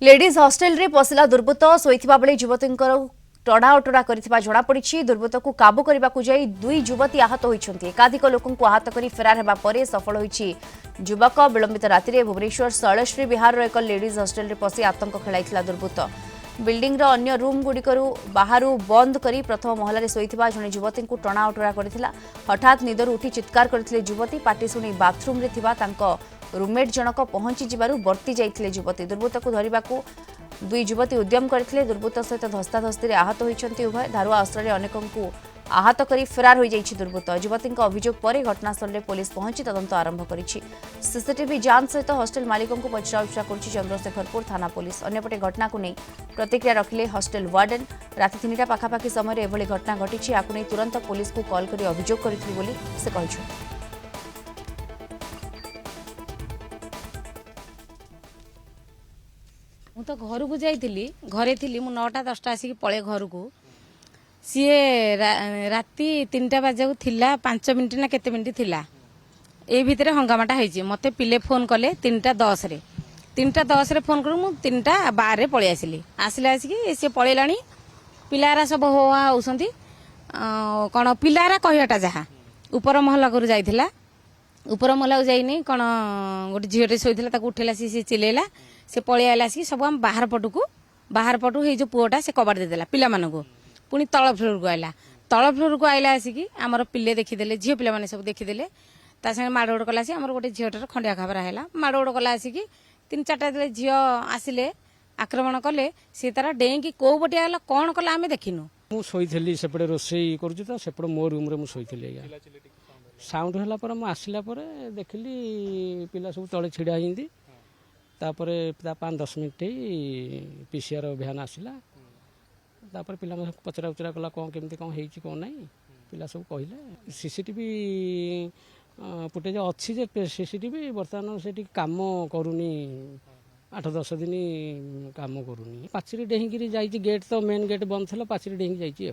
Ladies hostel रे पशिला दुर्बृत्त शोइथिबा बेले युवतींकर टड़ा अटड़ा करिथिबा जणा पड़िछि। दुर्बृत्त को काबू करबा को जाई दुई युवती आहत होइछन्ति। एकाधिक लोकंकु आहत करी फेरार हेबा परे सफल होइछि युवक। विलंबित राति रे भुवनेश्वर शैलश्री विहार रो एक लेडीज हॉस्टेल रे पसि आतंक खेलाइथिला दुर्बृत्त। बिल्डिंग रो अन्य रूम गुड़िकरू बाहरु बंद करी प्रथम महला रे शोइथिबा जणे युवती को टଣା अटड़ा करिथिला। हठात निदरु उठी चित्कार करथिले युवती। पाटी सुनी बाथरूम रे थिबा तांको रूममेट जनक पहुंची जिबारु बर्ती जाइथिले युवती। दुर्बृत्त को धरिबाकू दुई युवती उद्यम करथिले। दुर्बृत्त सहित धस्ताधस्ती रे आहत होइछन्ति उभय। धारुआ अस्त्र रे अनेकंकु आहत करी फेरार होई जाइछि दुर्बृत्त। युवतींक अभियोग परे घटनास्थल रे पुलिस पहुंची तदंत आरंभ करिछि। सीसीटीवी जांच सहित हॉस्टेल मालिकंकु पचराउचरा करिछि चंद्रशेखरपुर थाना पुलिस। अन्यपटे घटना को नै प्रतिक्रिया रखिले हॉस्टेल वार्डन। राति 3टा पाखापाखि समय एभली घटना घटिछि। आकु नै तुरंत पुलिस को कॉल करी अभियोग करिथिले बोली से कहिछन्ति। मु तो घर को जाइली घरे थी मु 9टा 10टा आसिक पळे घर को सीए राति 3टा बाजा थिला 5 मिनिट ना केते मिनिट थिला ए भितर हंगामाटा होइछि। मते पिले फोन कले 3टा 10 रे 3टा 10 रे फोन करू मु 3टा 12 रे पळे आसिली आसिक से पळेलाणी पिलारा सब होआ होसंती कोन पिलारा कहियाटा जहा ऊपर महला करू जाइथिला। ऊपर महला जाइनी कोन गोटे झीटे शोइथिला ताकू उठेला सी चिलेला से पळि आइला आसिक सब हम बाहर पटू हे जो पुओटा से कबाड़ देदेला पिला मानको। पुनी तळ फ्लोर को आइला आसिक हमर पिले देखिदेले झियो पिला माने सब देखिदेले ता संगे माडोड कला आसी हमर गोटे झियोटर खंडिया खबरा हैला। माडोड कला आसिक 3-4टा देले झियो आसिले आक्रमण कले से तारा डेंकी को बटी आला कोन कला हमें देखिनु। मु सोइथली सेपटे रोसई करजु त सेपटे मो रूम रे मु सोइथली साउंड होला पर मु आसिला पर देखली पिला सब तळे छिडा हिंदी तापरे 5-10 मिनिट पीसीआर अभियान आसला। तापर पिला पचरा उचरा कला कौन केमती कौन हेची कौन नहीं पिला सब कहले। सीसीटीवी फुटेज अच्छी जे सीसीटीवी बर्तमान से काम करूनी 8-10 दिन काम करूनी। पाचरी डेहिंकी जाइए गेट तो मेन गेट बंद था पाचरी डेहिंकी जाइए।